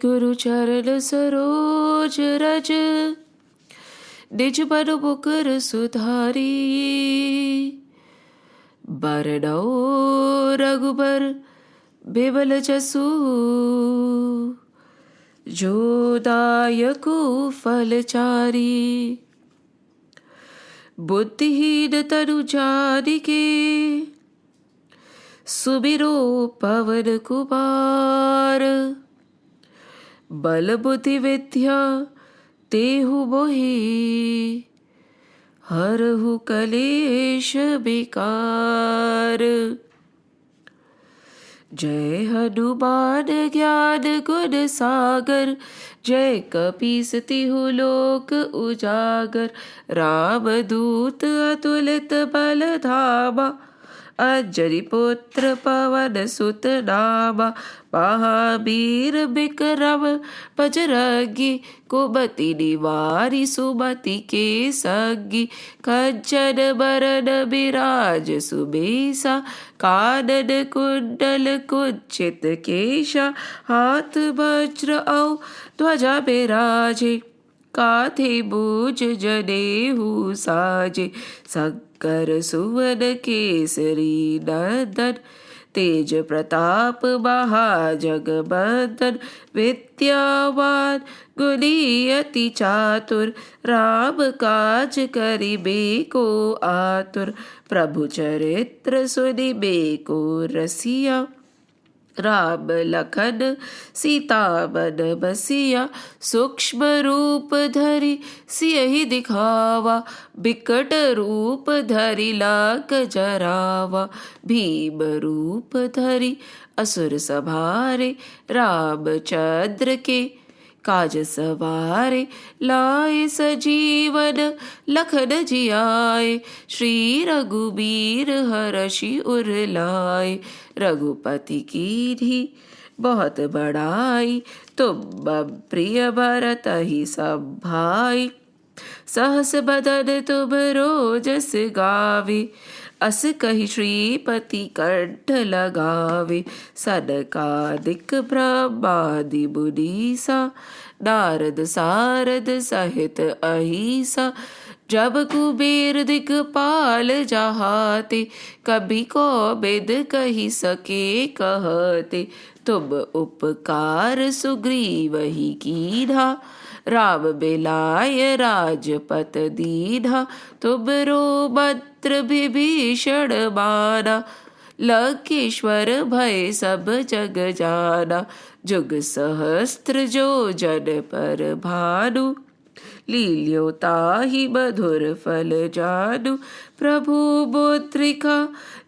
गुरु चरण सरोज रज, निज मन मुकुर सुधारी। बरनौ रघुबर बिमल जसु, जो दायकु फलचारी। बुद्धिहीन तनु जानिके, सुमिरो पवन कुमार। बल बुद्धि विद्या तेहु मोहि, हरहु कलेश विकार। जय हनुमान ज्ञान गुण सागर, जय कपीस तिहु लोक उजागर। रामदूत अतुलित बल धामा, अंजनी पुत्र पवन सुत नामा। महावीर विक्रम बजरंगी, कुमति निवारी सुमति के संगी। कंचन बरन बिराज सुबेसा, कानन कुंडल कुंचित केशा। हाथ वज्र औ ध्वजा बिराजे, कांधे मूंज जनेऊ साजे। शंकर सुवन केसरी नंदन, तेज प्रताप महाजगबंदन। विद्यावान गुणी अति चातुर, राम काज करिबे को आतुर। प्रभु चरित्र सुनिबे को रसिया, राम लखन सीता मन बसिया। सूक्ष्म रूप धरि सियहि दिखावा, बिकट रूप धरि लांग जरावा। भीम रूप धरि असुर संहारे, रामचंद्र के काज सवारे। लाए सजीवन लखन जियाए, श्री रघुबीर हरषि उर लाए। रघुपति कीन्ही बहुत बड़ाई, तुम मम प्रिय भरतहि सब भाई। सहस बदन तुम रोजस गावे, अस कहि श्रीपति कंठ लगावे। सनकादिक ब्रह्मादि मुनीसा, नारद सारद सहित अहिसा। जब कुबेर दिखपाल जहाते, कभी कोबिद कहि सके कहते। तुम उपकार सुग्रीवहि कीन्हा, राम मिलाय राजपत दीन्हा। तुमरो मंत्र विभीषण माना, लंकेश्वर भय सब जग जाना। जुग सहस्त्र जो जन पर भानु, लील्यो ताहि मधुर फल जानू। प्रभु मुद्रिका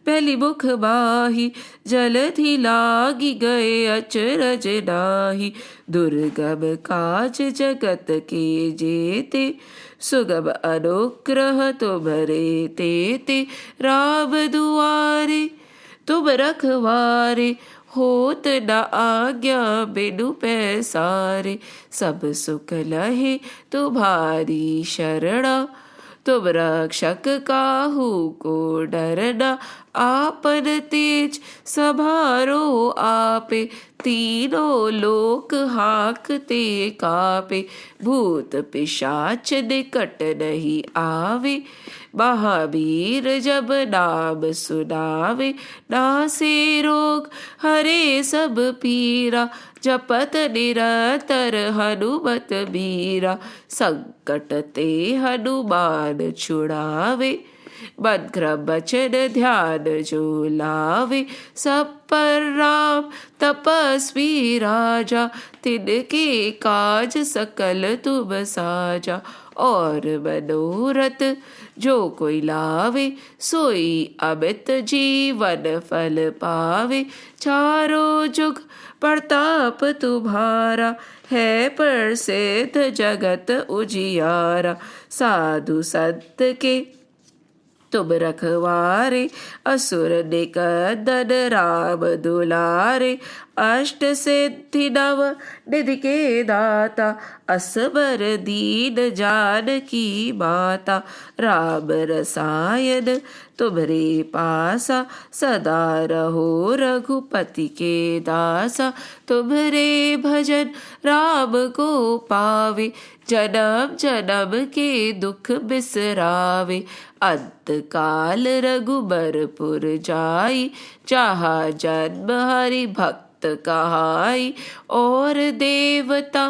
पहली मुख बाही, जलधि लागी गए अचरज नाहि। दुर्गम काज जगत के जेते, सुगम अनुग्रह तुम्हरे तेते। राम दुआरे तुम रखवारे, होत न आज्ञा बिनु पैसारे। सब सुख लहे तुम्हारी शरणा, तुम रक्षक काहू को डरना। आपन तेज सभारो आपे, तीनों लोक हाकते कापे। भूत पिशाच निकट नहीं आवे, महावीर जब नाम सुनावे। नासे रोग हरे सब पीरा, जपत निरंतर हनुमत बीरा। संकट ते हनुमान छुड़ावे, मन क्रम वचन ध्यान जो लावे। सब पर राम तपस्वी राजा, तिनके काज सकल तुम साजा। और मनोरथ जो कोई लावे, सोई अमित जीवन फल पावे। चारों जुग प्रताप तुम्हारा, है प्रसिद्ध जगत उजियारा। साधु संत के तुम रखवारे, असुर निकंदन राम दुलारे। अष्ट सिद्धि नव निधि के दाता, असबर दीन जानकी माता। राम रसायन तुम्हरे पासा, सदा रहो रघुपति के दासा। तुम्हरे भजन राम को पावे, जन्म जन्म के दुख बिसरावे। अंत काल रघुबरपुर जाई, जहाँ जन्म हरि भक्त कहाई। और देवता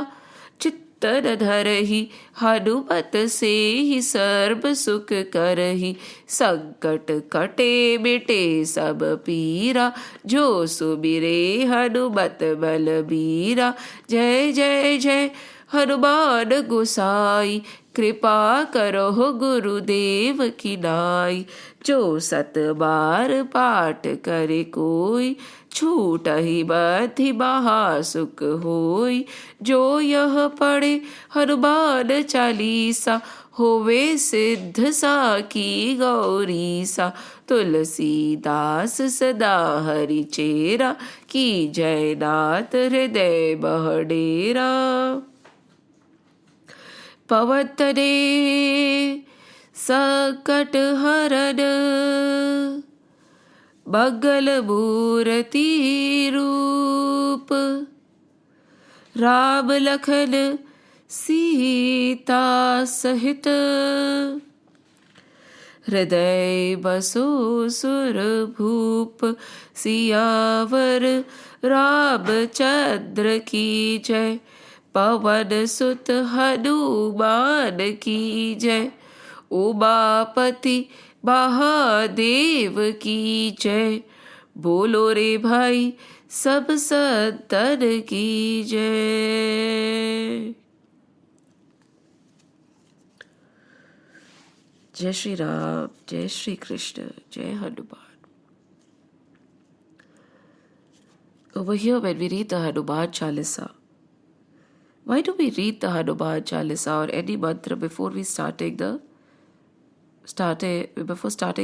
चित्तन धरहि, हनुमत से ही सर्व सुख करहि। संकट कटे मिटे सब पीरा, जो सुमिरे हनुमत बलबीरा। जय जय जय हनुमान गोसाई, कृपा करो गुरुदेव की नाई। जो सत बार पाठ करे कोई, छूटहि बधि महासुख होई। जो यह पढ़े हनुमान चालीसा, होवे सिद्ध साकी गौरीसा। तुलसीदास सदा हरि चेरा, की जय नाथ हृदय बहडेरा। पवन तने संकट हरन, मंगल मूर्ति रूप। राम लखन सीता सहित, हृदय बसो सुर भूप। सियावर रामचंद्र की जय, पवन सुत हनुमान की जय। उमापति महादेव की जय, बोलो रे भाई सब संतन की जय। जय श्री राम, जय श्री कृष्ण, जय Hanuman. Over here when we read the Hanuman Chalisa, why do we read the Hanuman Chalisa or any mantra before starting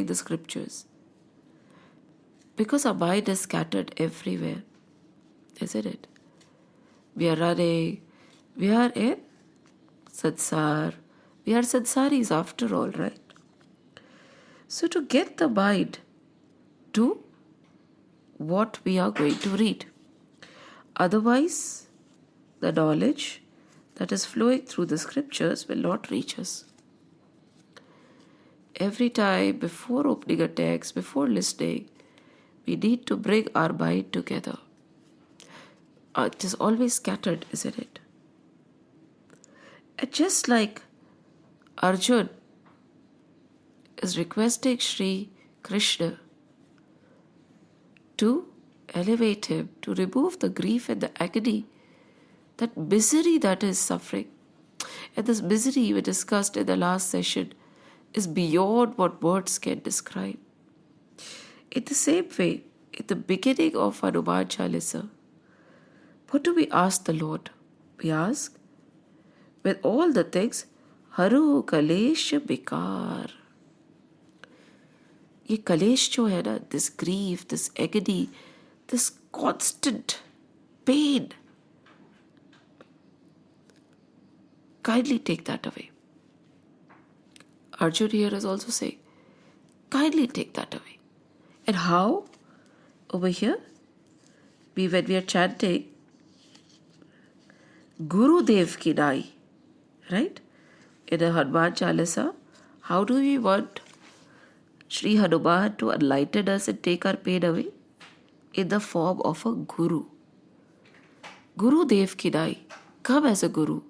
the scriptures? Because our mind is scattered everywhere, isn't it? We are running, we are in sansar, we are sansaris after all, right? So to get the mind to what we are going to read, otherwise the knowledge that is flowing through the scriptures will not reach us. Every time before opening a text, before listening, we need to bring our mind together. It is always scattered, isn't it? And just like Arjun is requesting Sri Krishna to elevate him, to remove the grief and the agony, that misery that is suffering. And this misery we discussed in the last session is beyond what words can describe. In the same way, in the beginning of Hanuman Chalisa, what do we ask the Lord? We ask, with all the things, Haru Kalesh Bikar. ये कलेश जो है ना, this grief, this agony, this constant pain, kindly take that away. Arjun here is also saying, kindly take that away. And how? Over here, when we are chanting Guru Dev Ki Nai, right? In a Hanuman Chalisa, how do we want Sri Hanuman to enlighten us and take our pain away? In the form of a Guru. Guru Dev Ki Nai, come as a Guru,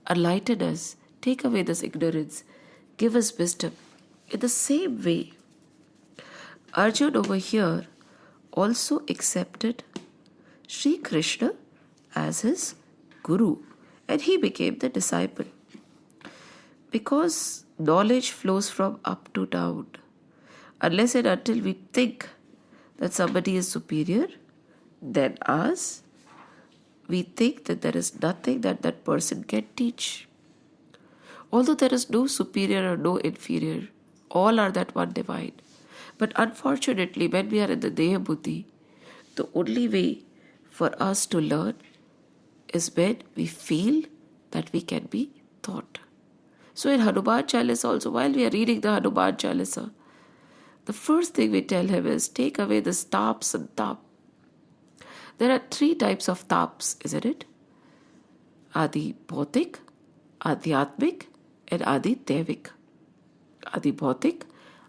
enlighten us, take away this ignorance, give us wisdom. In the same way, Arjun over here also accepted Sri Krishna as his Guru, and he became the disciple. Because knowledge flows from up to down. Unless and until we think that somebody is superior than us, we think that there is nothing that that person can teach. Although there is no superior or no inferior, all are that one divine. But unfortunately, when we are in the Deha Buddhi, the only way for us to learn is when we feel that we can be taught. So in Hanuman Chalisa also, while we are reading the Hanuman Chalisa, the first thing we tell him is take away the taps and tap. There are 3 types of taps, isn't it? Adi Bhautik, Adhyatmik and Adi Devik. Adi Bhautik,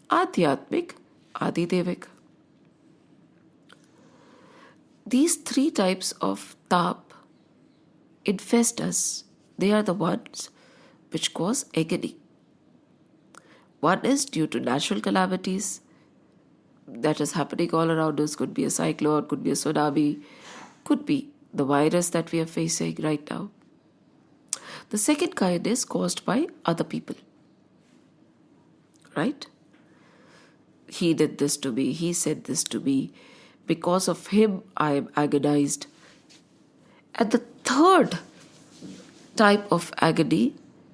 Adhyatmik, Adi Devik. These 3 types of tap infest us. They are the ones which cause agony. One is due to natural calamities that is happening all around us. Could be a cyclone, could be a tsunami, could be the virus that we are facing right now. The second kind is caused by other people. Right? He did this to me, he said this to me. Because of him, I am agonized. And the third type of agony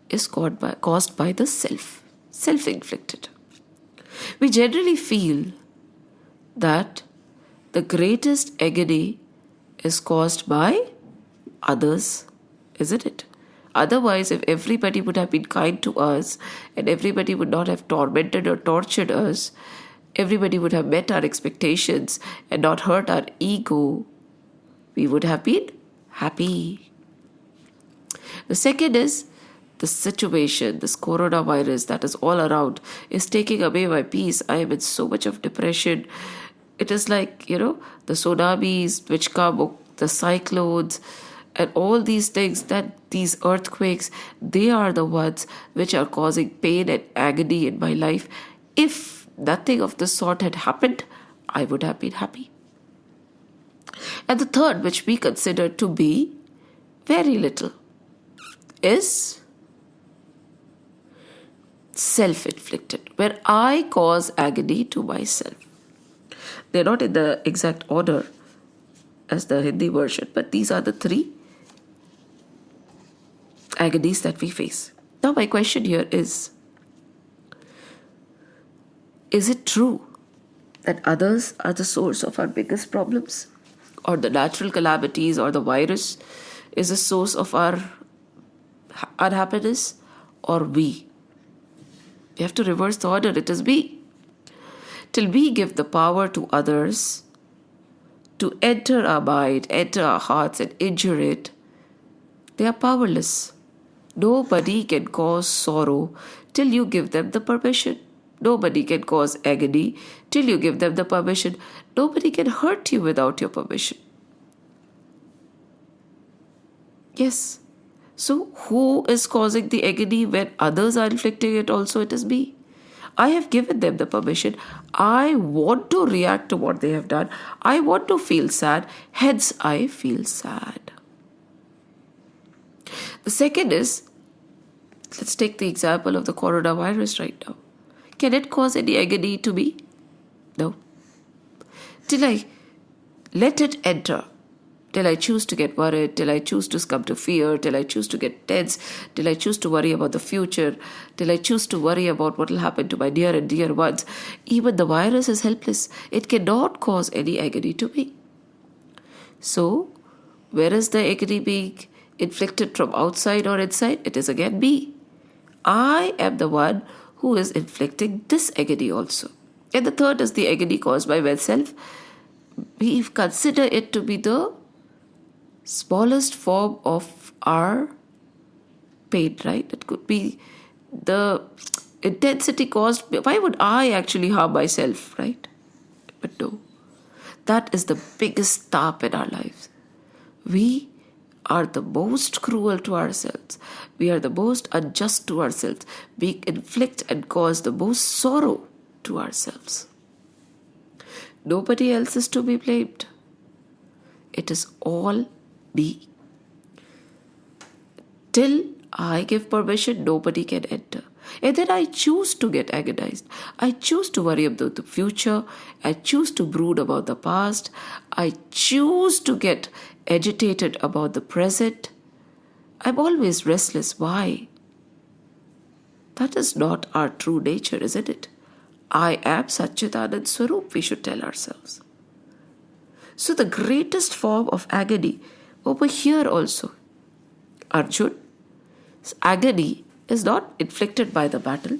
is caused by the self-inflicted. We generally feel that the greatest agony is caused by others, isn't it? Otherwise, if everybody would have been kind to us and everybody would not have tormented or tortured us, everybody would have met our expectations and not hurt our ego, we would have been happy. The second is the situation, this coronavirus that is all around is taking away my peace. I am in so much of depression. It is like, the tsunamis which come, the cyclones, and all these things, that these earthquakes, they are the ones which are causing pain and agony in my life. If nothing of the sort had happened, I would have been happy. And the third, which we consider to be very little, is self-inflicted, where I cause agony to myself. They're not in the exact order as the Hindi version, but these are the 3 agonies that we face. Now my question here is it true that others are the source of our biggest problems? Or the natural calamities or the virus is the source of our unhappiness? Or we? You have to reverse the order. It is we. Till we give the power to others to enter our mind, enter our hearts and injure it, they are powerless. Nobody can cause sorrow till you give them the permission. Nobody can cause agony till you give them the permission. Nobody can hurt you without your permission. Yes. So who is causing the agony when others are inflicting it also? It is me. I have given them the permission. I want to react to what they have done. I want to feel sad. Hence, I feel sad. The second is, let's take the example of the coronavirus right now. Can it cause any agony to me? No. Till I let it enter, till I choose to get worried, till I choose to succumb to fear, till I choose to get tense, till I choose to worry about the future, till I choose to worry about what will happen to my near and dear ones, even the virus is helpless. It cannot cause any agony to me. So, where is the agony being inflicted, from outside or inside? It is again me. I am the one who is inflicting this agony also. And the third is the agony caused by oneself. We consider it to be the smallest form of our pain, right? It could be the intensity caused. Why would I actually harm myself, right? But no, that is the biggest tap in our lives. We are the most cruel to ourselves. We are the most unjust to ourselves. We inflict and cause the most sorrow to ourselves. Nobody else is to be blamed. It is all me. Till I give permission, nobody can enter. And then I choose to get agonized. I choose to worry about the future. I choose to brood about the past. I choose to get agitated about the present. I'm always restless. Why? That is not our true nature, isn't it? I am Satchidanand Swarup, we should tell ourselves. So the greatest form of agony over here also, Arjun's agony is not inflicted by the battle.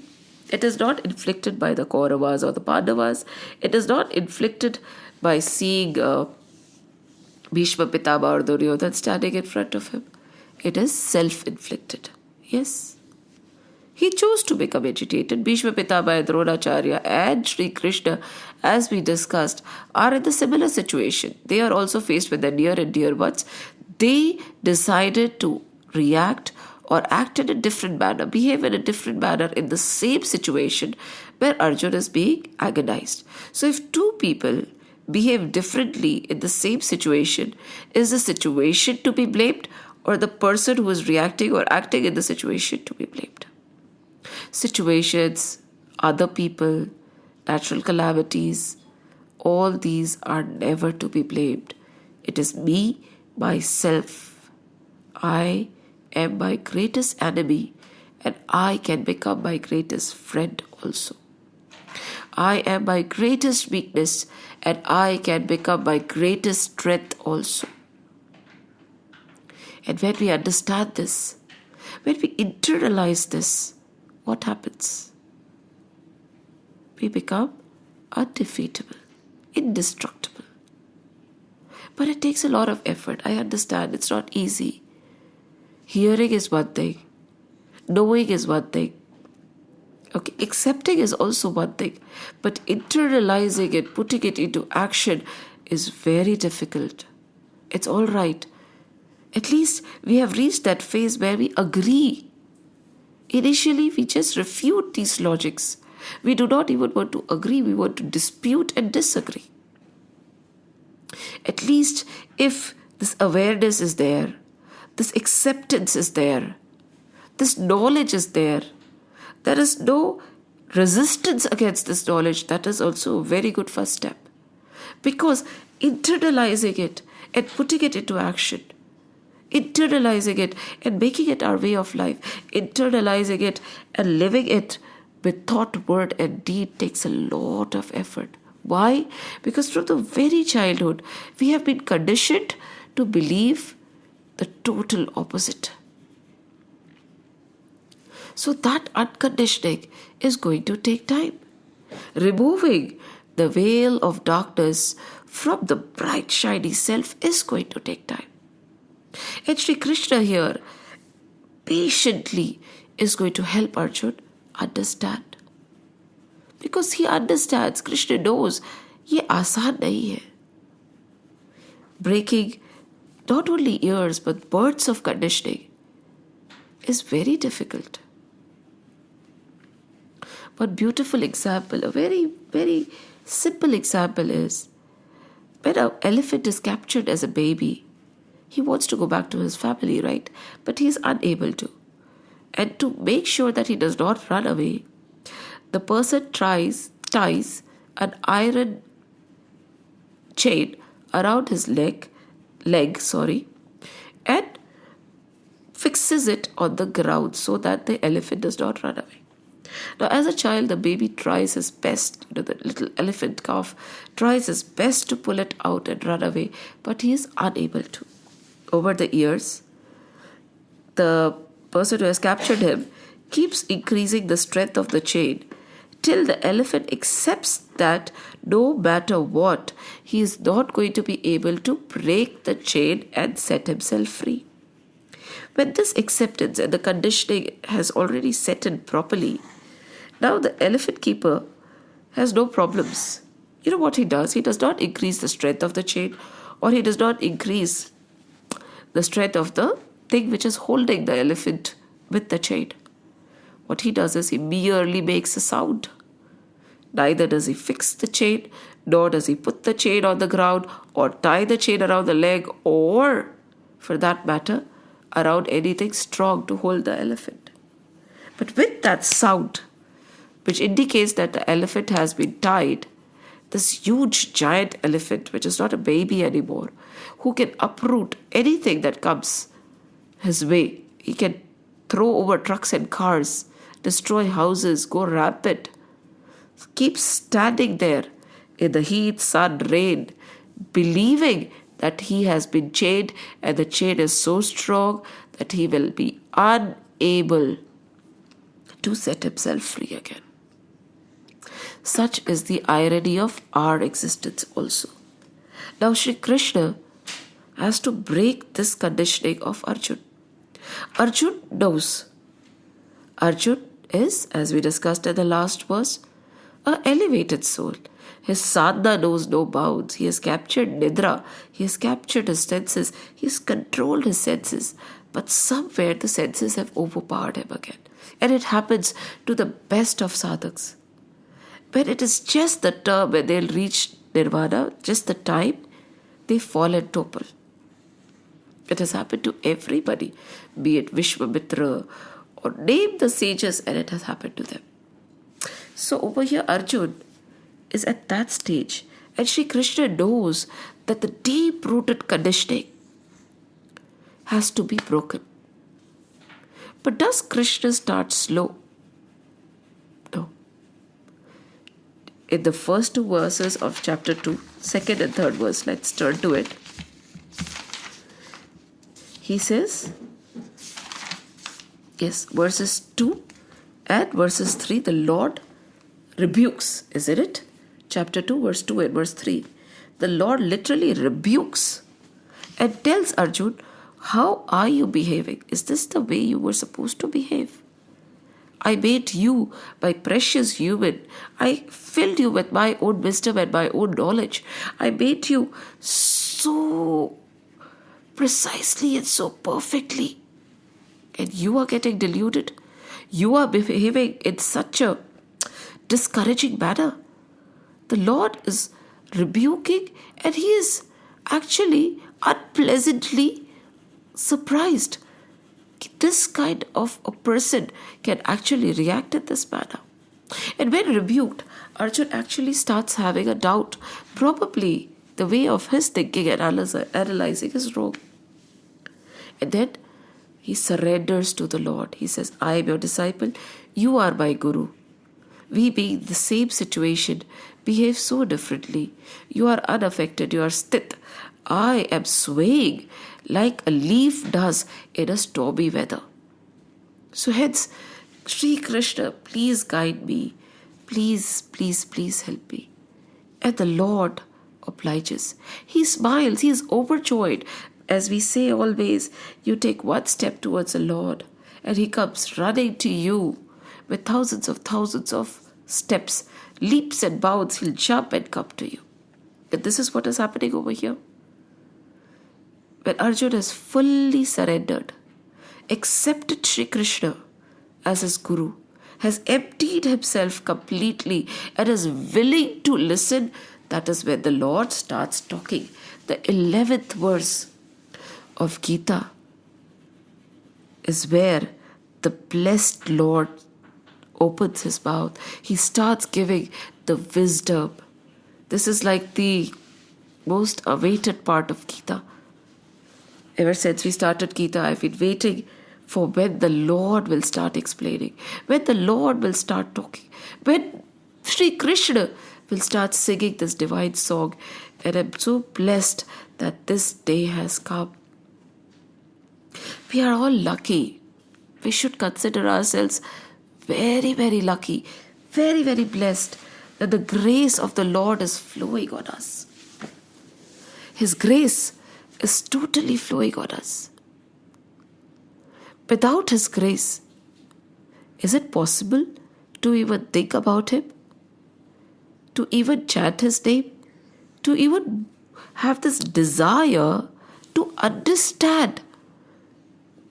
It is not inflicted by the Kauravas or the Pandavas. It is not inflicted by seeing Bhishma, Pitama or Duryodhan standing in front of him. It is self-inflicted. Yes. He chose to become agitated. Bhishma, Pitama and Dronacharya and Sri Krishna, as we discussed, are in the similar situation. They are also faced with their near and dear ones. They decided to react or act in a different manner, behave in a different manner in the same situation where Arjuna is being agonized. So if two people behave differently in the same situation, is the situation to be blamed or the person who is reacting or acting in the situation to be blamed? Situations, other people, natural calamities, all these are never to be blamed. It is me, myself. I am my greatest enemy and I can become my greatest friend also. I am my greatest weakness and I can become my greatest strength also. And when we understand this, when we internalize this, what happens? We become undefeatable, indestructible. But it takes a lot of effort. I understand it's not easy. Hearing is one thing. Knowing is one thing. Okay, accepting is also one thing. But internalizing it, putting it into action is very difficult. It's all right. At least we have reached that phase where we agree. Initially, we just refute these logics. We do not even want to agree. We want to dispute and disagree. At least if this awareness is there, this acceptance is there, this knowledge is there, there is no resistance against this knowledge. That is also a very good first step. Because internalizing it and putting it into action, internalizing it and making it our way of life, internalizing it and living it with thought, word and deed takes a lot of effort. Why? Because from the very childhood, we have been conditioned to believe the total opposite. So that unconditioning is going to take time. Removing the veil of darkness from the bright, shiny self is going to take time. And Sri Krishna here patiently is going to help Arjuna understand. Because he understands, Krishna knows, ye aasan nahi hai. Breaking not only ears but birds of conditioning is very difficult. One beautiful example, a very, very simple example is when an elephant is captured as a baby, he wants to go back to his family, right? But he is unable to. And to make sure that he does not run away, the person ties an iron chain around his leg, and fixes it on the ground so that the elephant does not run away. Now, as a child, the baby tries his best, the little elephant calf tries his best to pull it out and run away, but he is unable to. Over the years, the person who has captured him keeps increasing the strength of the chain till the elephant accepts that no matter what, he is not going to be able to break the chain and set himself free. When this acceptance and the conditioning has already set in properly, now the elephant keeper has no problems. You know what he does? He does not increase the strength of the chain, or he does not increase the strength of the thing which is holding the elephant with the chain. What he does is he merely makes a sound. Neither does he fix the chain, nor does he put the chain on the ground or tie the chain around the leg, or for that matter, around anything strong to hold the elephant. But with that sound, which indicates that the elephant has been tied, this huge giant elephant, which is not a baby anymore, who can uproot anything that comes his way. He can throw over trucks and cars, destroy houses, go rampant, keep standing there in the heat, sun, rain, believing that he has been chained and the chain is so strong that he will be unable to set himself free again. Such is the irony of our existence also. Now Sri Krishna has to break this conditioning of Arjun. Arjun knows. Arjun is, as we discussed in the last verse, an elevated soul. His sadhana knows no bounds. He has captured nidra. He has captured his senses. He has controlled his senses. But somewhere the senses have overpowered him again. And it happens to the best of sadhaks. When it is just the term when they'll reach nirvana, just the time, they fall and topple. It has happened to everybody, be it Vishwamitra or name the sages, and it has happened to them. So over here, Arjun is at that stage, and Sri Krishna knows that the deep-rooted conditioning has to be broken. But does Krishna start slow? No. In the first two verses of chapter 2, second and third verse, let's turn to it. He says, yes, verses 2 and verses 3, the Lord rebukes, isn't it? Chapter 2, verse 2 and verse 3. The Lord literally rebukes and tells Arjun, how are you behaving? Is this the way you were supposed to behave? I made you my precious human. I filled you with my own wisdom and my own knowledge. I made you so precisely and so perfectly. And you are getting deluded. You are behaving in such a discouraging manner. The Lord is rebuking, and he is actually unpleasantly surprised. This kind of a person can actually react in this manner. And when rebuked, Arjun actually starts having a doubt. Probably the way of his thinking and analyzing is wrong. And then he surrenders to the Lord. He says, I am your disciple. You are my guru. We being the same situation behave so differently. You are unaffected. You are sthit. I am swaying like a leaf does in a stormy weather. So hence, Sri Krishna, please guide me. Please, please, please help me. And the Lord obliges. He smiles. He is overjoyed. As we say always, you take one step towards the Lord and he comes running to you with thousands of steps, leaps and bounds. He'll jump and come to you. And this is what is happening over here. When Arjuna has fully surrendered, accepted Sri Krishna as his guru, has emptied himself completely and is willing to listen, that is when the Lord starts talking. The 11th verse of Geeta is where the blessed Lord opens his mouth. He starts giving the wisdom. This is like the most awaited part of Geeta. Ever since we started Geeta, I've been waiting for when the Lord will start explaining, when the Lord will start talking, when Sri Krishna will start singing this divine song. And I'm so blessed that this day has come. We are all lucky. We should consider ourselves very, very lucky, very, very blessed that the grace of the Lord is flowing on us. His grace is totally flowing on us. Without His grace, is it possible to even think about Him? To even chant His name? To even have this desire to understand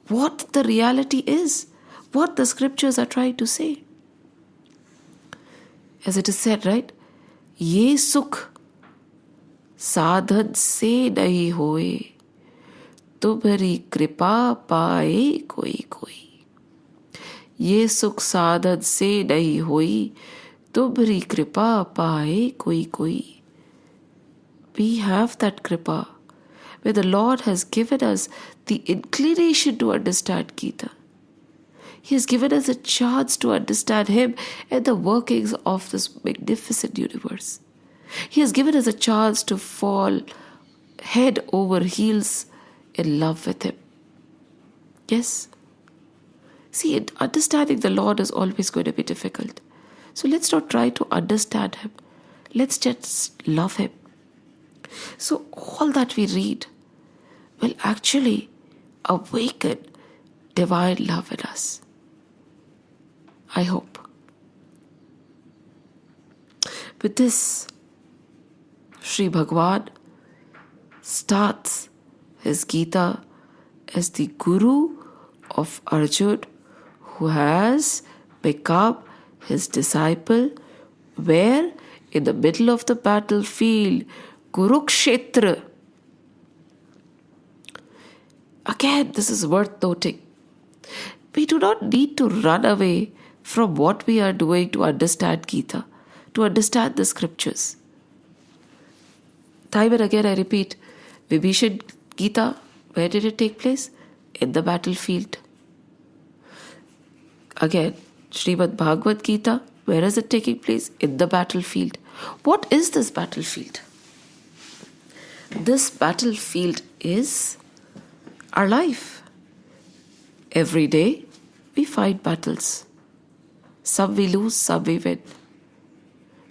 what the reality is, what the scriptures are trying to say? As it is said, right? Ye sukh साधन से नहीं होए तुम्हारी कृपा पाए कोई कोई. ये सुख साधन से नहीं होई तुम्हारी कृपा पाए कोई कोई. We have that kripa where the Lord has given us the inclination to understand Geeta. He has given us a chance to understand Him and the workings of this magnificent universe. He has given us a chance to fall head over heels in love with Him. Yes. See, understanding the Lord is always going to be difficult. So let's not try to understand Him. Let's just love Him. So all that we read will actually awaken divine love in us. I hope. With this, Sri Bhagwan starts his Geeta as the Guru of Arjun, who has become his disciple, where in the middle of the battlefield, Kurukshetra. Again, this is worth noting. We do not need to run away from what we are doing to understand Geeta, to understand the scriptures. Time and again I repeat, Vibhishan Geeta, where did it take place? In the battlefield. Again, Srimad Bhagavad Gita, where is it taking place? In the battlefield. What is this battlefield? This battlefield is our life. Every day we fight battles. Some we lose, some we win.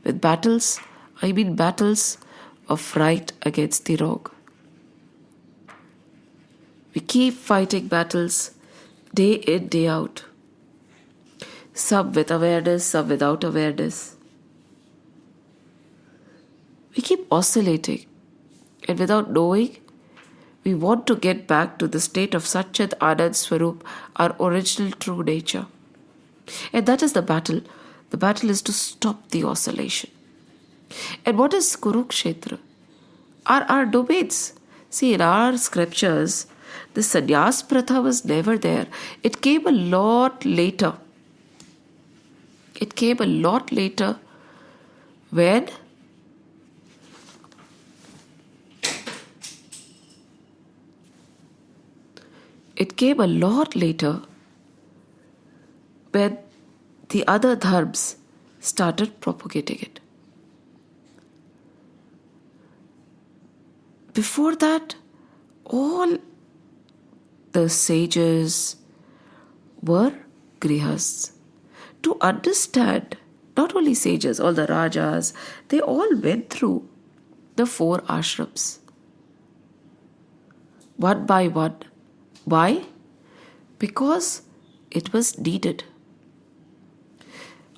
With battles, I mean battles of right against the wrong. We keep fighting battles day in, day out. Some with awareness, some without awareness. We keep oscillating, and without knowing, we want to get back to the state of Satchit Anand Swarup, our original true nature. And that is the battle. The battle is to stop the oscillation. And what is Kurukshetra? Our domains. See, in our scriptures, the sannyas pratha was never there. It came a lot later. It came a lot later when the other dharms started propagating it. Before that, all the sages were grihasts. To understand, not only sages, all the rajas, they all went through the 4 ashrams. One by one. Why? Because it was needed.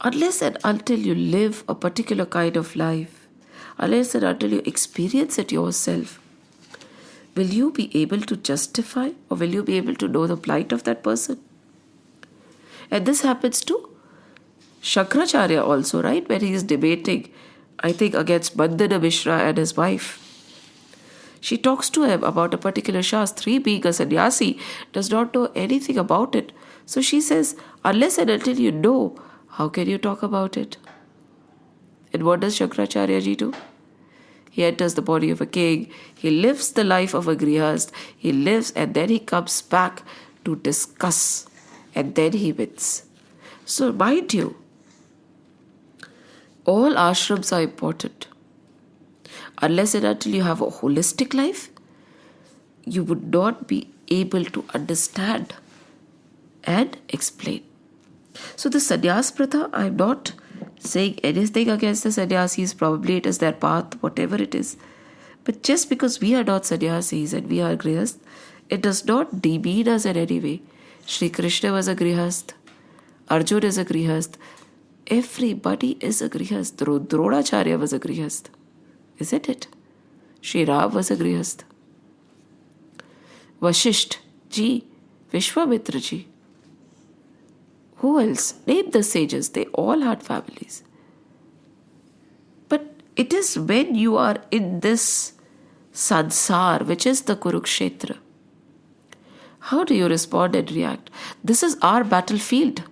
Unless and until you live a particular kind of life, unless and until you experience it yourself, will you be able to justify or will you be able to know the plight of that person? And this happens to Shankaracharya also, right? When he is debating, I think, against Bandana Mishra and his wife. She talks to him about a particular shastra. He, being a sannyasi, does not know anything about it. So she says, unless and until you know, how can you talk about it? And what does Shankaracharya ji do? He enters the body of a king. He lives the life of a grihast. He lives and then he comes back to discuss. And then he wins. So mind you, all ashrams are important. Unless and until you have a holistic life, you would not be able to understand and explain. So the sannyas pratha, I am not saying anything against the sannyasis. Probably it is their path, whatever it is. But just because we are not sannyasis and we are grihast, it does not demean us in any way. Shri Krishna was a grihast. Arjun is a grihast. Everybody is a grihast. Dronacharya was a grihast. Isn't it? Shri Ram was a grihast. Vashisht ji, Vishwamitra ji. Who else? Name the sages. They all had families. But it is when you are in this sansar, which is the Kurukshetra. How do you respond and react? This is our battlefield.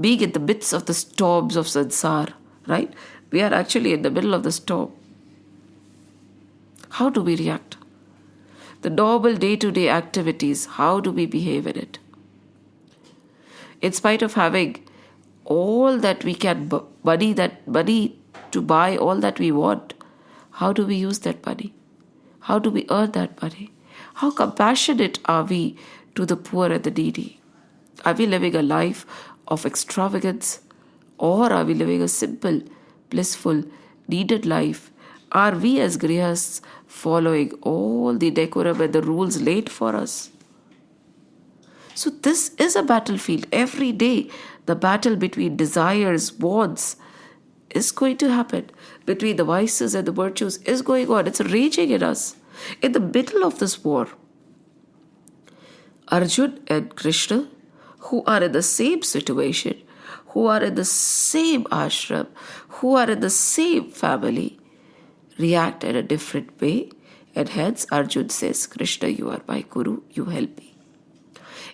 Being in the midst of the storms of sansar, right? We are actually in the middle of the storm. How do we react? The normal day-to-day activities, how do we behave in it? In spite of having all that we can, money to buy all that we want, how do we use that money? How do we earn that money? How compassionate are we to the poor and the needy? Are we living a life of extravagance, or are we living a simple, blissful, needed life? Are we as grihas following all the decorum and the rules laid for us? So this is a battlefield. Every day, the battle between desires, wants is going to happen. Between the vices and the virtues is going on. It's raging in us. In the middle of this war, Arjun and Krishna, who are in the same situation, who are in the same ashram, who are in the same family, react in a different way. And hence Arjun says, Krishna, you are my Guru, you help me.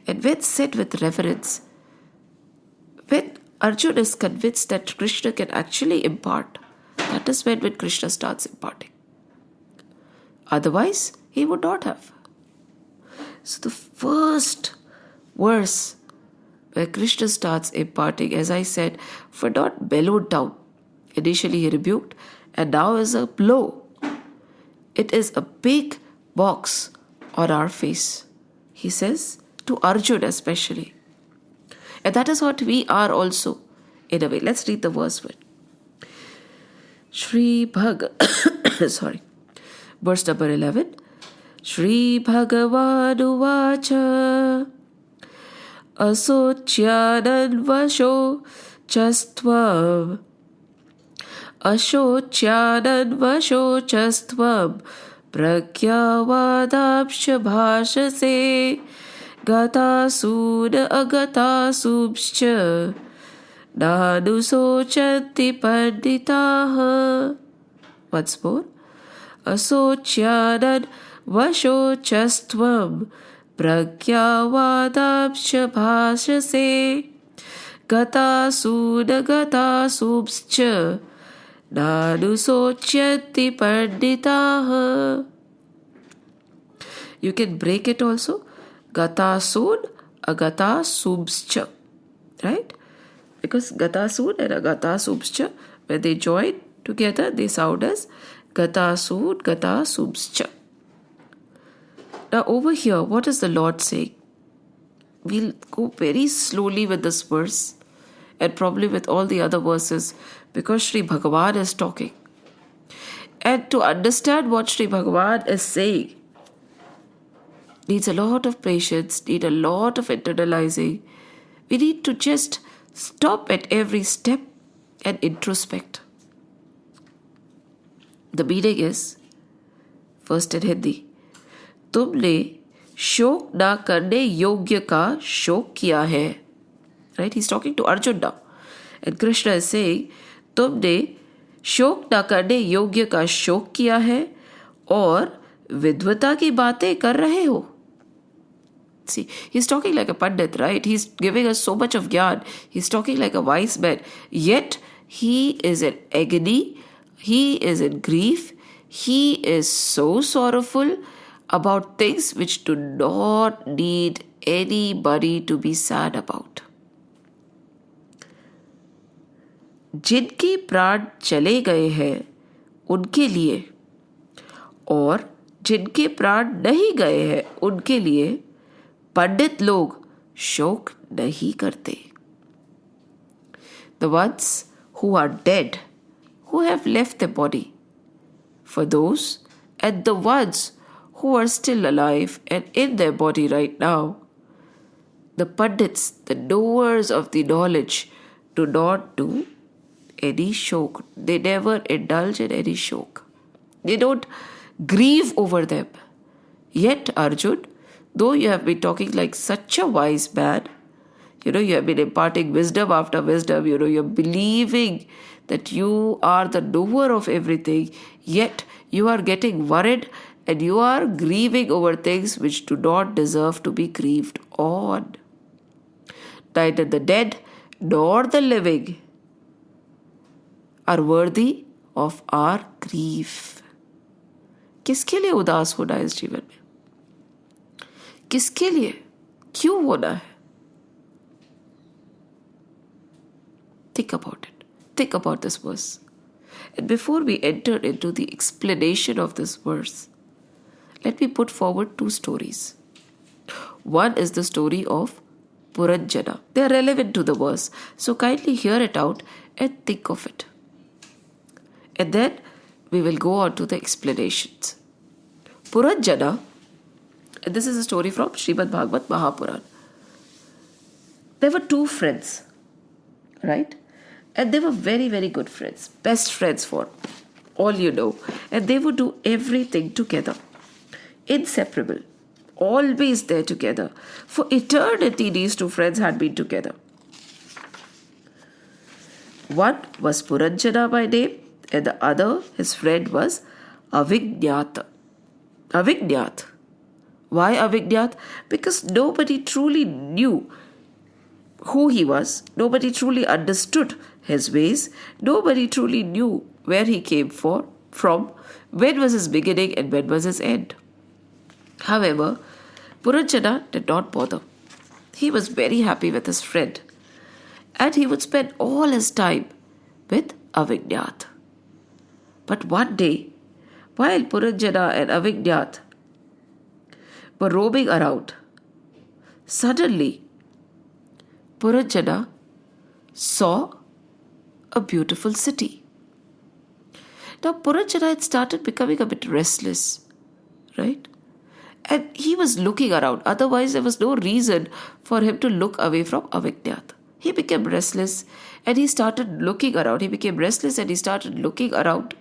And when said with reverence, when Arjun is convinced that Krishna can actually impart, that is when Krishna starts imparting. Otherwise, he would not have. So the first verse where Krishna starts imparting, as I said, for not mellowed down. Initially he rebuked, and now is a blow. It is a big box on our face. He says, to Arjun especially. And that is what we are also, in a way. Let's read the verse with. Shri sorry. Verse number 11. Shri Bhagavan Uvacha Asocyananvasho chastvam Ashocyananvasho chastvam Pragyavadapsha bhashase Gatasuna agatasubscha Nanusochanti panditaha. Once more. Asocyanan vasho chastvam pragyavadapsha bhashase gatasuna gatasubscha nanusocyanti panditaha. You can break it also. Gatasun agatasubscha. Right? Because Gatasun and agatasubscha, when they join together, they sound as Gatasud gatasubscha. Now over here, what is the Lord saying? We'll go very slowly with this verse and probably with all the other verses because Sri Bhagavan is talking. And to understand what Sri Bhagavan is saying needs a lot of patience, need a lot of internalizing. We need to just stop at every step and introspect. The meaning is, first in Hindi, तुमने शोक ना करने योग्य का शोक किया है. Right? He's talking to Arjun now. And Krishna is saying, तुमने शोक ना करने योग्य का शोक किया है और विद्वता की बातें कर रहे हो. See, he's talking like a pandit, right? He's giving us so much of gyan. He's talking like a wise man. Yet, he is in agony. He is in grief. He is so sorrowful about things which do not need anybody to be sad about. जिनके प्राण चले गए हैं उनके लिए और जिनके प्राण नहीं गए हैं उनके लिए पंडित लोग शोक नहीं करते. The ones who are dead, who have left the body, for those and the ones who are still alive and in their body right now, the pandits, the knowers of the knowledge, do not do any shok. They never indulge in any shok. They don't grieve over them. Yet, Arjun, though you have been talking like such a wise man, you have been imparting wisdom after wisdom, you're believing that you are the knower of everything, yet you are getting worried and you are grieving over things which do not deserve to be grieved on. Neither the dead nor the living are worthy of our grief. किसके लिए उदास होना है इस जीवन में? किसके लिए? क्यों होना है? Think about it. Think about this verse. And before we enter into the explanation of this verse, let me put forward two stories. One is the story of Puranjana. They are relevant to the verse, so kindly hear it out and think of it. And then we will go on to the explanations. Puranjana, and this is a story from Srimad Bhagavad Mahapuran. There were two friends, right? And they were very, very good friends, best friends for all you know. And they would do everything together, inseparable, always there together. For eternity, these two friends had been together. One was Puranjana by name, and the other, his friend, was Avijnata. Avijnat. Why Avijnat? Because nobody truly knew who he was. Nobody truly understood his ways. Nobody truly knew where he came from, when was his beginning and when was his end. However, Puranjana did not bother. He was very happy with his friend, and he would spend all his time with Avijnat. But one day, while Puranjana and Avijnat were roaming around, suddenly Puranjana saw a beautiful city. Now Puranjana had started becoming a bit restless, right? And he was looking around. Otherwise, there was no reason for him to look away from Avijnat. He became restless and he started looking around. He became restless and he started looking around.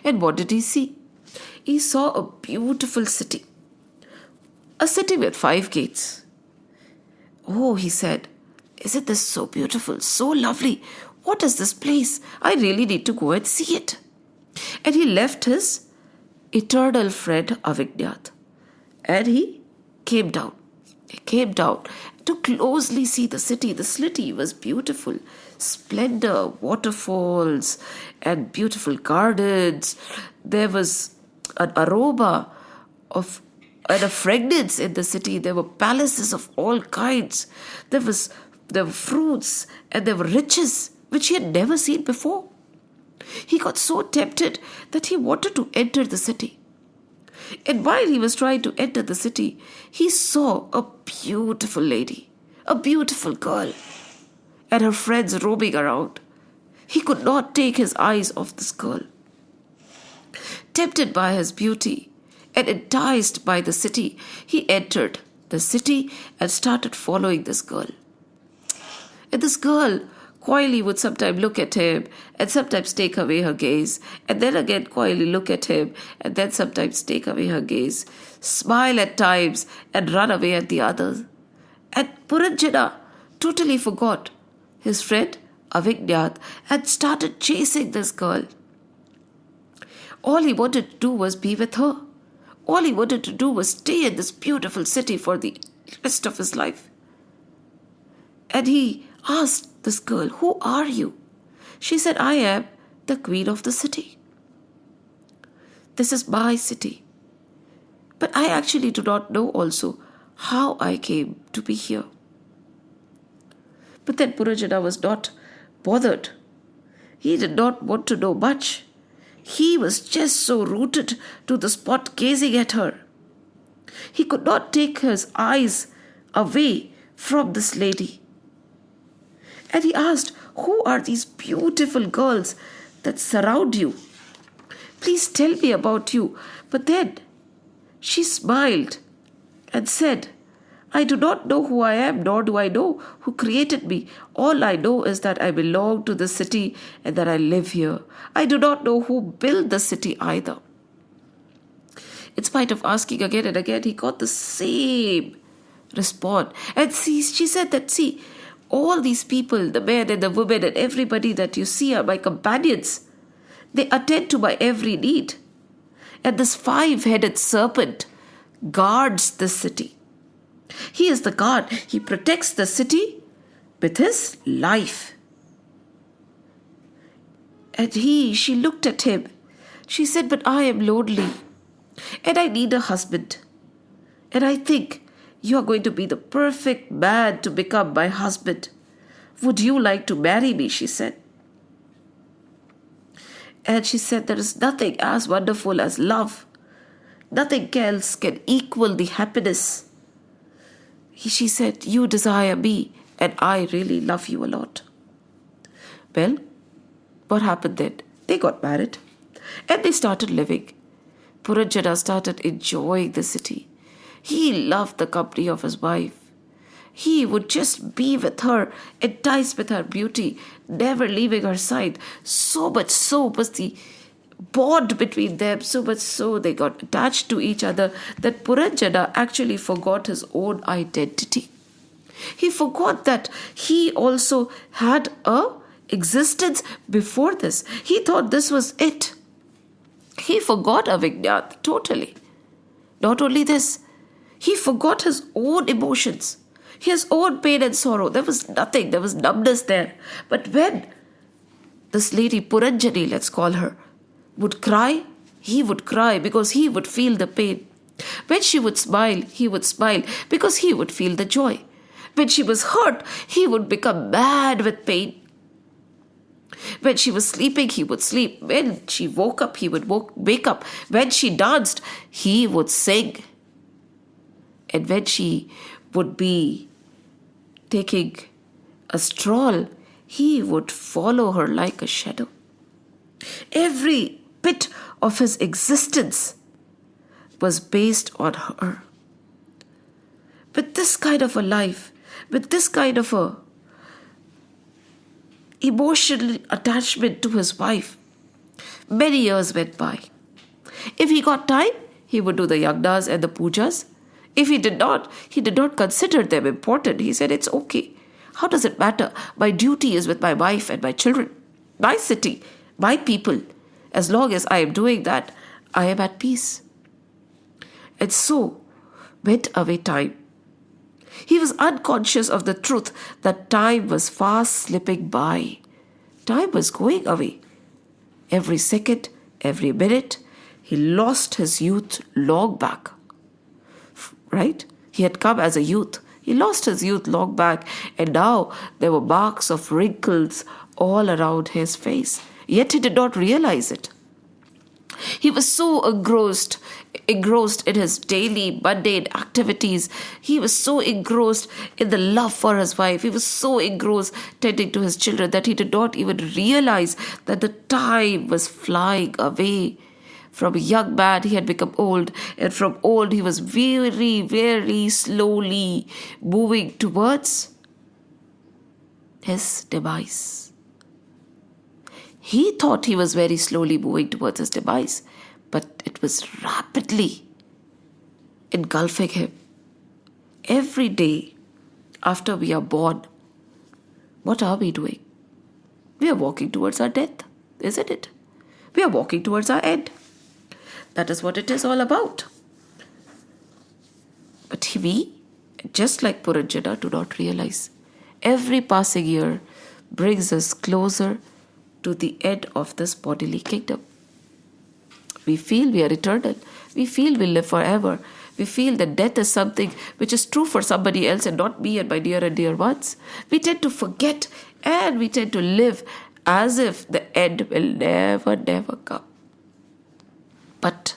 And what did he see? He saw a beautiful city. A city with 5 gates. Oh, he said, isn't this so beautiful, so lovely? What is this place? I really need to go and see it. And he left his eternal friend Avijnat. And he came down. He came down to closely see the city. The city was beautiful. Splendor, waterfalls, and beautiful gardens. There was an aroma and a fragrance in the city. There were palaces of all kinds. There were fruits and there were riches which he had never seen before. He got so tempted that he wanted to enter the city. And while he was trying to enter the city, he saw a beautiful lady, a beautiful girl, and her friends roaming around. He could not take his eyes off this girl. Tempted by his beauty and enticed by the city, he entered the city and started following this girl. And this girl quietly would sometimes look at him and sometimes take away her gaze, and then again quietly look at him and then sometimes take away her gaze, smile at times and run away at the others. And Puranjana totally forgot his friend Avijnat and started chasing this girl. All he wanted to do was be with her. All he wanted to do was stay in this beautiful city for the rest of his life. And he asked this girl, "Who are you?" She said, "I am the queen of the city. This is my city. But I actually do not know also how I came to be here." But then Puranjana was not bothered. He did not want to know much. He was just so rooted to the spot gazing at her. He could not take his eyes away from this lady. And he asked, "Who are these beautiful girls that surround you? Please tell me about you." But then she smiled and said, "I do not know who I am, nor do I know who created me. All I know is that I belong to the city and that I live here. I do not know who built the city either." In spite of asking again and again, he got the same response. And she said that, "See, all these people, the men and the women and everybody that you see are my companions. They attend to my every need. And this 5-headed serpent guards the city. He is the guard. He protects the city with his life." And she looked at him. She said, "But I am lonely and I need a husband. And I think you are going to be the perfect man to become my husband. Would you like to marry me?" she said. And she said, "There is nothing as wonderful as love. Nothing else can equal the happiness. She said, you desire me and I really love you a lot. Well, what happened then? They got married and they started living. Puranjana started enjoying the city. He loved the company of his wife. He would just be with her, enticed with her beauty, never leaving her side. So much so was the bond between them, so much so they got attached to each other that Puranjana actually forgot his own identity. He forgot that he also had a existence before this. He thought this was it. He forgot Avijnat totally. Not only this, he forgot his own emotions, his own pain and sorrow. There was nothing, there was numbness there. But when this lady Puranjani, let's call her, would cry, he would cry because he would feel the pain. When she would smile, he would smile because he would feel the joy. When she was hurt, he would become mad with pain. When she was sleeping, he would sleep. When she woke up, he would wake up. When she danced, he would sing. And when she would be taking a stroll, he would follow her like a shadow. Every bit of his existence was based on her. With this kind of a life, with this kind of a emotional attachment to his wife, many years went by. If he got time, he would do the yagnas and the pujas. If he did not consider them important. He said, it's okay. How does it matter? My duty is with my wife and my children, my city, my people. As long as I am doing that, I am at peace. And so went away time. He was unconscious of the truth that time was fast slipping by. Time was going away. Every second, every minute, he lost his youth long back. Right? He had come as a youth. He lost his youth long back, and now there were marks of wrinkles all around his face. Yet he did not realize it. He was so engrossed in his daily mundane activities. He was so engrossed in the love for his wife. He was so engrossed tending to his children that he did not even realize that the time was flying away. From a young man, he had become old, and from old, he was very, very slowly moving towards his demise. He thought he was very slowly moving towards his demise, but it was rapidly engulfing him. Every day after we are born, what are we doing? We are walking towards our death, isn't it? We are walking towards our end. That is what it is all about. But we, just like Puranjana, do not realize every passing year brings us closer to the end of this bodily kingdom. We feel we are eternal. We feel we live forever. We feel that death is something which is true for somebody else and not me and my near and dear ones. We tend to forget and we tend to live as if the end will never, never come. But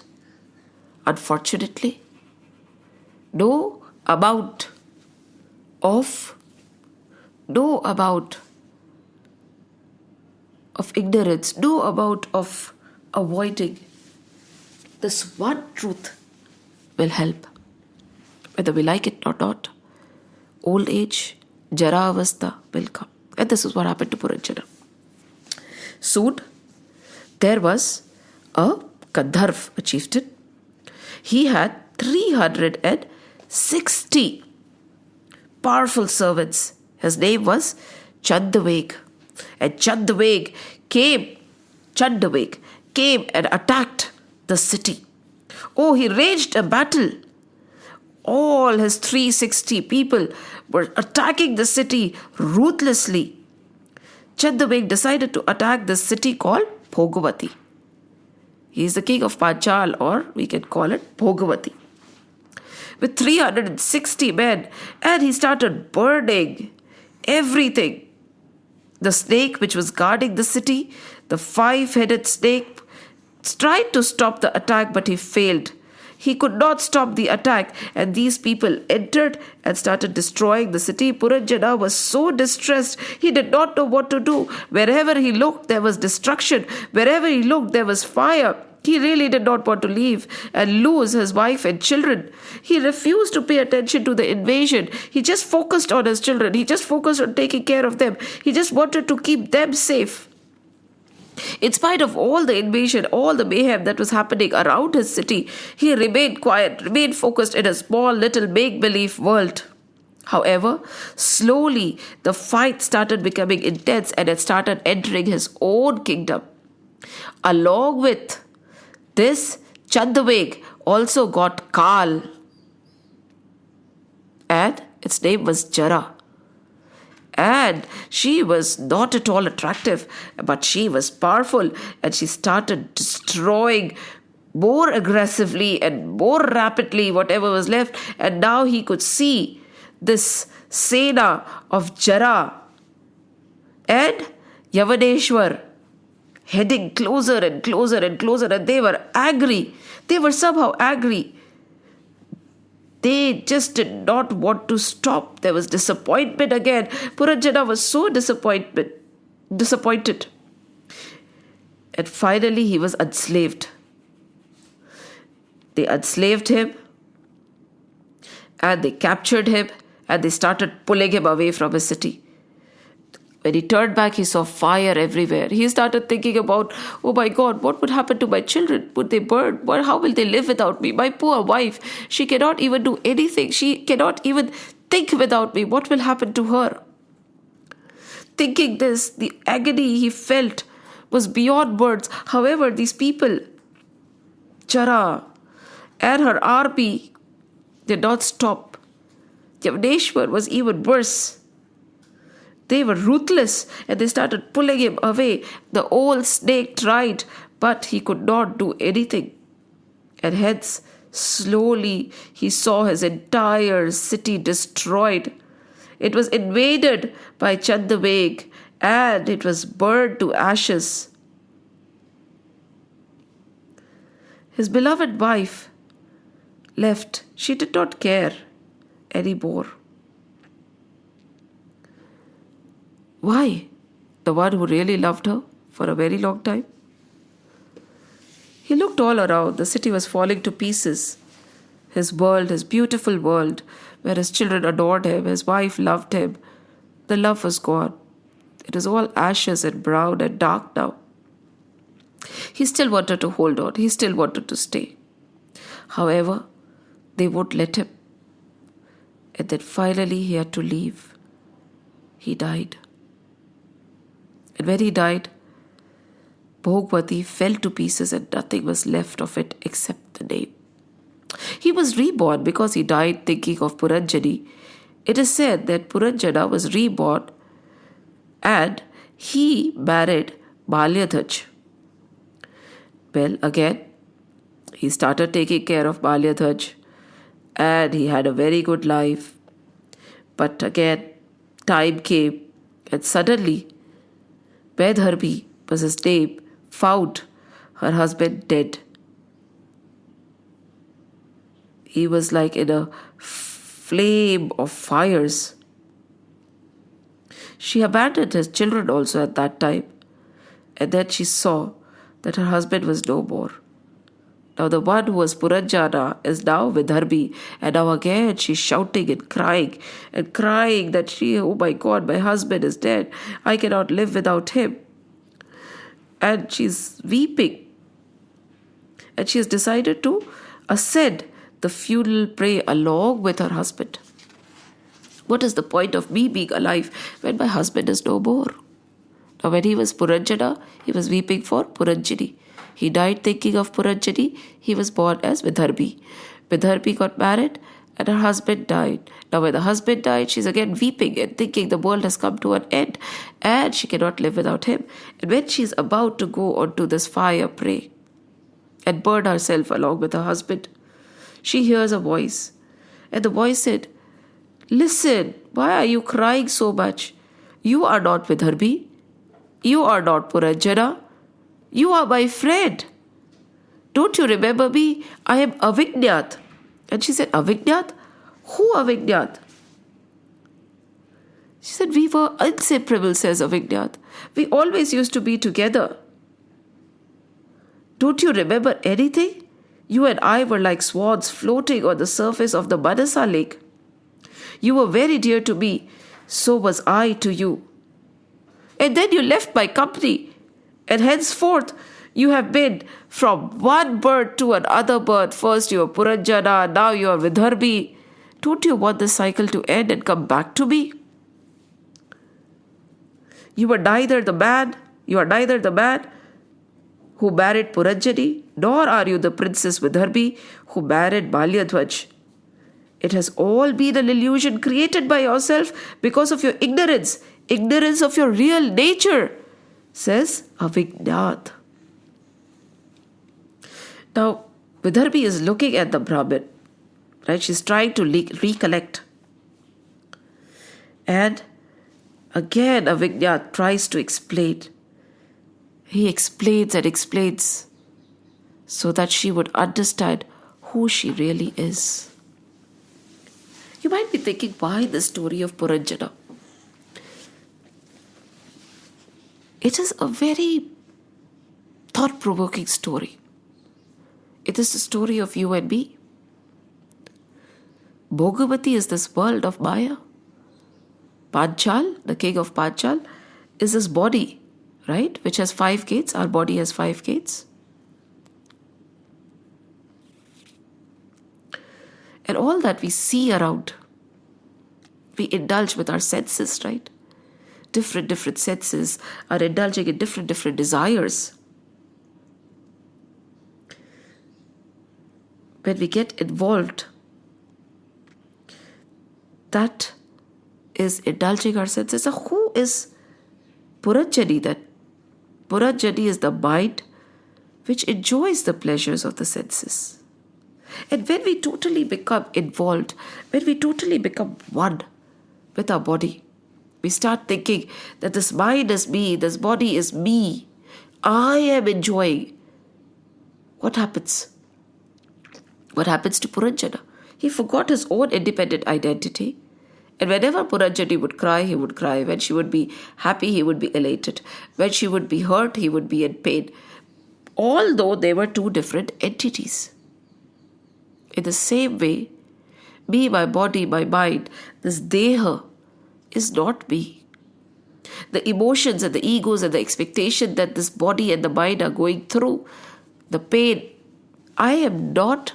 unfortunately, no amount of ignorance, no amount of avoiding this one truth will help. Whether we like it or not, old age, jara avastha will come. And this is what happened to Puranjana. Soon, there was a Gandharv, a chieftain. He had 360 powerful servants. His name was Chandaveg. And Chandaveg came and attacked the city. Oh, he raged a battle. All his 360 people were attacking the city ruthlessly. Chandaveg decided to attack this city called Bhogavati. He is the king of Panchal, or we can call it Bhogavati, with 360 men, and he started burning everything. The snake which was guarding the city, the 5-headed snake, tried to stop the attack, but he failed. He could not stop the attack, and these people entered and started destroying the city. Puranjana was so distressed, he did not know what to do. Wherever he looked, there was destruction. Wherever he looked, there was fire. He really did not want to leave and lose his wife and children. He refused to pay attention to the invasion. He just focused on his children. He just focused on taking care of them. He just wanted to keep them safe. In spite of all the invasion, all the mayhem that was happening around his city, he remained quiet, remained focused in a small little make-believe world. However, slowly the fight started becoming intense and it started entering his own kingdom. Along with this, Chandaveg also got Kal, and its name was Jara. And she was not at all attractive, but she was powerful, and she started destroying more aggressively and more rapidly whatever was left. And now he could see this Sena of Jara and Yavaneshwar heading closer and closer and closer, and they were angry. They were somehow angry. They just did not want to stop. There was disappointment again. Puranjana was so disappointed. And finally he was enslaved. They enslaved him and they captured him and they started pulling him away from his city. When he turned back, he saw fire everywhere. He started thinking about, oh my God, what would happen to my children? Would they burn? How will they live without me? My poor wife, she cannot even do anything. She cannot even think without me. What will happen to her? Thinking this, the agony he felt was beyond words. However, these people, Chara and her army, did not stop. Yavaneshwar was even worse. They were ruthless and they started pulling him away. The old snake tried, but he could not do anything. And hence, slowly, he saw his entire city destroyed. It was invaded by Chandaveg and it was burned to ashes. His beloved wife left. She did not care anymore. Why? The one who really loved her for a very long time? He looked all around. The city was falling to pieces. His world, his beautiful world, where his children adored him, his wife loved him. The love was gone. It was all ashes and brown and dark now. He still wanted to hold on. He still wanted to stay. However, they wouldn't let him. And then finally he had to leave. He died. And when he died, Bhogwati fell to pieces and nothing was left of it except the name. He was reborn because he died thinking of Puranjani. It is said that Puranjana was reborn and he married Balyadhaj. Well, again, he started taking care of Balyadhaj and he had a very good life. But again, time came and suddenly Vaidharbi was his name, found her husband dead. He was like in a flame of fires. She abandoned his children also at that time. And then she saw that her husband was no more. Now the one who was Puranjana is now Vaidharbi. And now again she's shouting and crying that oh my God, my husband is dead. I cannot live without him. And she's weeping. And she has decided to ascend the funeral pyre along with her husband. What is the point of me being alive when my husband is no more? Now when he was Puranjana, he was weeping for Puranjani. He died thinking of Puranjani. He was born as Vaidharbi. Vaidharbi got married and her husband died. Now when the husband died, she's again weeping and thinking the world has come to an end and she cannot live without him. And when she's about to go onto this fire pyre and burn herself along with her husband, she hears a voice. And the voice said, "Listen, why are you crying so much? You are not Vaidharbi. You are not Puranjana. You are my friend. Don't you remember me? I am Avignat. And she said, Avignat? Who Avignat? She said, we were inseparable, says Avignat. We always used to be together. Don't you remember anything? You and I were like swans floating on the surface of the Manasa lake. You were very dear to me. So was I to you. And then you left my company. And henceforth, you have been from one bird to another bird. First you were Puranjana, now you are Vidarbhi. Don't you want the cycle to end and come back to me? You are neither the man who married Puranjani, nor are you the princess Vidarbhi who married Malyadhwaj. It has all been an illusion created by yourself because of your ignorance of your real nature, says Avignat. Now, Vidarbhi is looking at the Brahmin, right? She's trying to recollect. And again, Avignat tries to explain. He explains and explains so that she would understand who she really is. You might be thinking, why the story of Puranjana? It is a very thought-provoking story. It is the story of you and me. Bhogavati is this world of Maya. Panchal, the king of Panchal, is this body, right? Which has 5 gates. Our body has 5 gates. And all that we see around, we indulge with our senses, right? Different senses are indulging in different desires. When we get involved, that is indulging our senses. So who is Puranjani then? Puranjani is the mind which enjoys the pleasures of the senses. And when we totally become involved, when we totally become one with our body, we start thinking that this mind is me, this body is me, I am enjoying. What happens? What happens to Puranjana? He forgot his own independent identity. And whenever Puranjani would cry, he would cry. When she would be happy, he would be elated. When she would be hurt, he would be in pain. Although they were 2 different entities. In the same way, me, my body, my mind, this deha is not me. The emotions and the egos and the expectation that this body and the mind are going through, the pain, I am not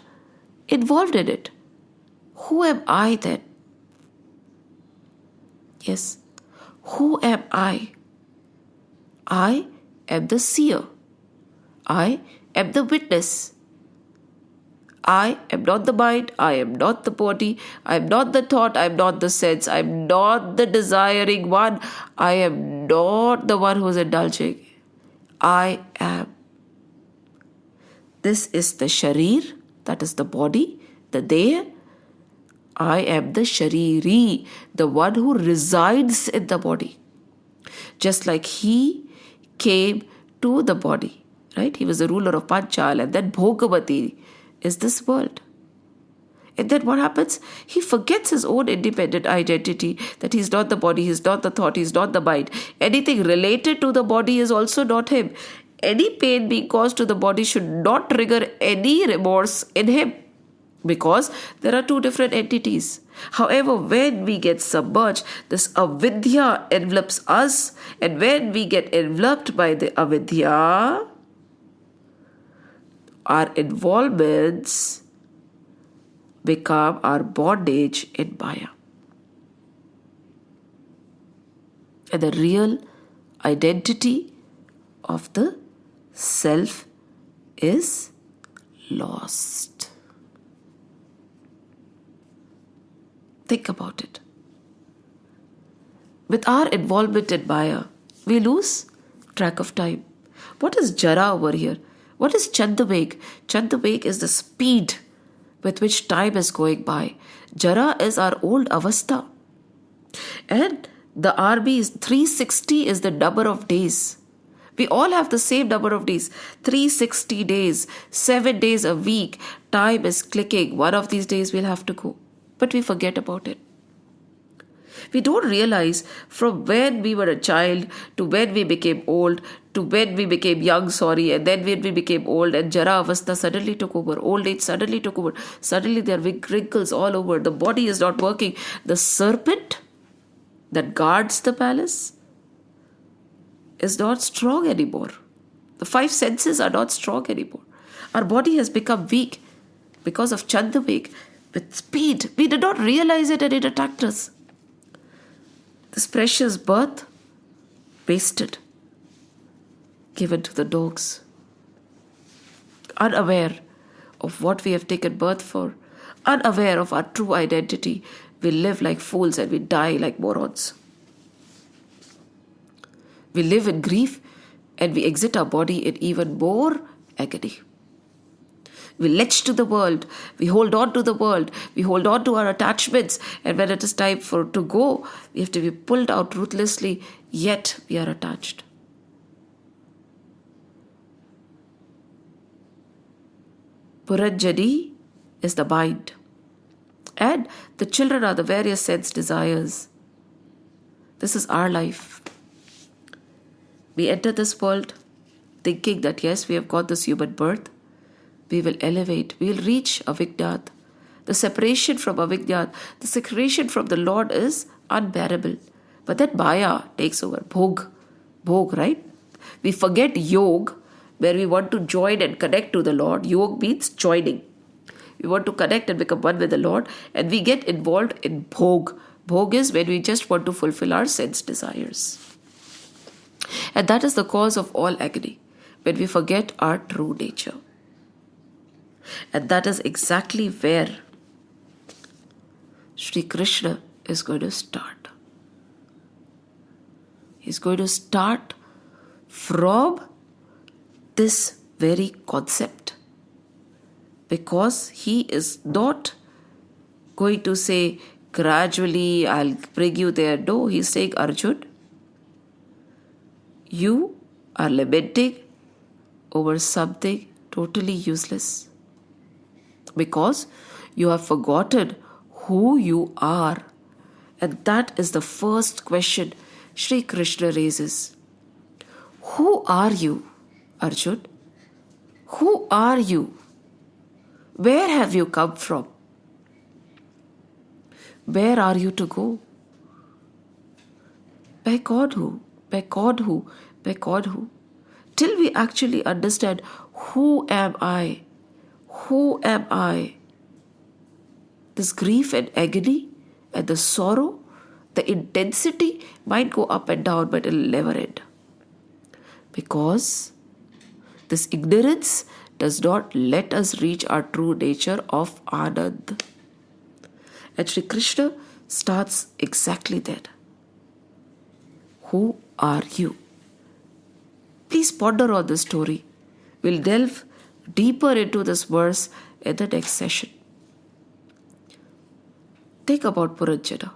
involved in it. Who am I then? Yes, who am I? I am the seer. I am the witness. I am not the mind, I am not the body, I am not the thought, I am not the sense, I am not the desiring one, I am not the one who is indulging. I am. This is the sharir, that is the body, the deha. I am the shariri, the one who resides in the body. Just like he came to the body, right? He was the ruler of Panchal, and then Bhogavati is this world. And then what happens? He forgets his own independent identity, that he's not the body, he's not the thought, he's not the mind. Anything related to the body is also not him. Any pain being caused to the body should not trigger any remorse in him, because there are 2 different entities. However, when we get submerged, this avidya envelops us, and when we get enveloped by the avidya, our involvements become our bondage in Maya. And the real identity of the self is lost. Think about it. With our involvement in Maya, we lose track of time. What is Jara over here? What is Chandaveg? Chandaveg is the speed with which time is going by. Jara is our old avastha. And the RB is 360 is the number of days. We all have the same number of days, 360 days, 7 days a week. Time is clicking. One of these days we'll have to go. But we forget about it. We don't realize from when we were a child to when we became old to when we became young, and then when we became old and Jara Avastha suddenly took over, old age suddenly took over, suddenly there are wrinkles all over, the body is not working. The serpent that guards the palace is not strong anymore. The 5 senses are not strong anymore. Our body has become weak because of Chandamegh with speed. We did not realize it and it attacked us. This precious birth wasted, given to the dogs. Unaware of what we have taken birth for, unaware of our true identity, we live like fools and we die like morons. We live in grief and we exit our body in even more agony. We latch to the world, we hold on to the world, we hold on to our attachments, and when it is time to go, we have to be pulled out ruthlessly, yet we are attached. Puranjani is the mind, and the children are the various sense desires. This is our life. We enter this world thinking that yes, we have got this human birth. We will elevate, we will reach Avignat. The separation from Avignat, the separation from the Lord is unbearable. But then Maya takes over, Bhog, right? We forget Yog, where we want to join and connect to the Lord. Yog means joining. We want to connect and become one with the Lord, and we get involved in Bhog. Bhog is when we just want to fulfill our sense desires. And that is the cause of all agony, when we forget our true nature. And that is exactly where Sri Krishna is going to start. He's going to start from this very concept. Because he is not going to say, gradually I'll bring you there. No, he's saying, Arjun, you are lamenting over something totally useless. Because you have forgotten who you are. And that is the first question Sri Krishna raises. Who are you, Arjun? Who are you? Where have you come from? Where are you to go? By God who? By God who? By God who? Till we actually understand, who am I? Who am I? This grief and agony and the sorrow, the intensity might go up and down, but it will never end. Because this ignorance does not let us reach our true nature of Anand. And Sri Krishna starts exactly there. Who are you? Please ponder on this story. We'll delve deeper into this verse in the next session. Think about Puranjana.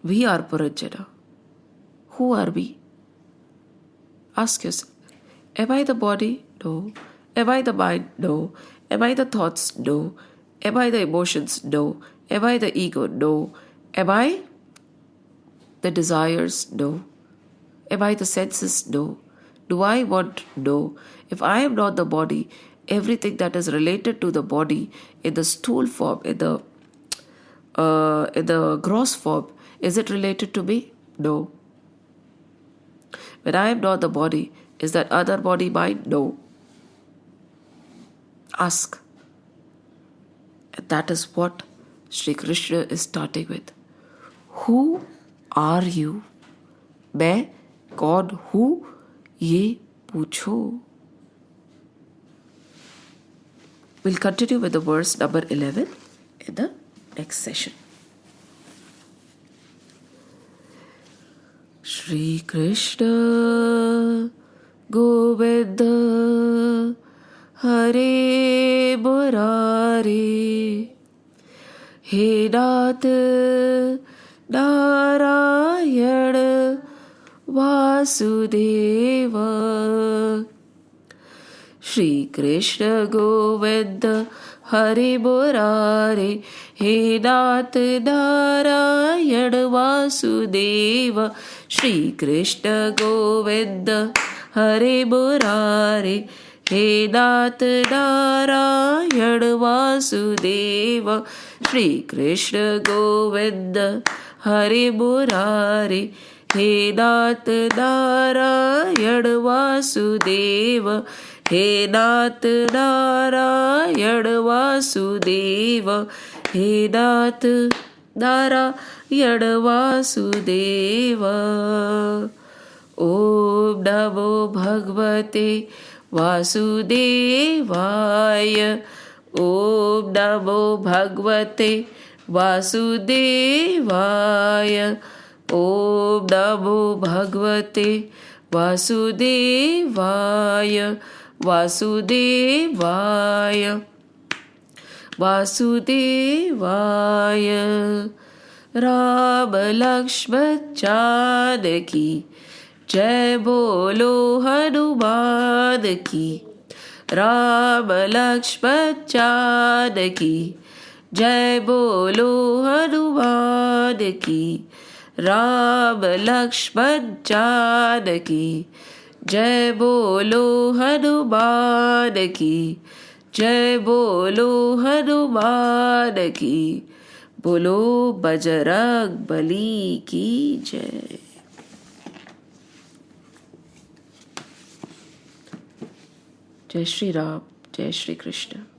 We are Puranjana. Who are we? Ask yourself, am I the body? No. Am I the mind? No. Am I the thoughts? No. Am I the emotions? No. Am I the ego? No. Am I the desires? No. Am I the senses? No. Do I want? No. If I am not the body, everything that is related to the body in the stool form, in the gross form, is it related to me? No. When I am not the body, is that other body mine? No. Ask. And that is what Sri Krishna is starting with. Who are you? मैं कौन हूँ ये पूछो. We'll continue with the verse number 11 in the next session. Shri Krishna Govinda Hare Murari He Nath Narayan Vasudev. Shri Krishna Govind हरे मुरारे, हे नाथ नारायण वासुदेव। श्री कृष्ण गोविंद हरे मुरारे, हे नाथ नारायण वासुदेव। श्री कृष्ण गोविंद हरे मुरारे, हे नाथ नारायण वासुदेव। हे नाथ नारायण वासुदेव, हे नाथ नारायण वासुदेव। ॐ नमो भगवते वासुदेवाय। ॐ नमो भगवते वासुदेवाय। ॐ नमो भगवते वासुदेवाय। वासुदेवाय वासुदेवाय। राम लक्ष्मण जानकी जय बोलो हनुमान की। राम लक्ष्मण जानकी जय बोलो हनुमान की। राम लक्ष्मण जानकी जय बोलो हनुमान की। जय बोलो हनुमान की। बोलो बजरंग बली की जय। जय श्री राम, जय श्री कृष्ण।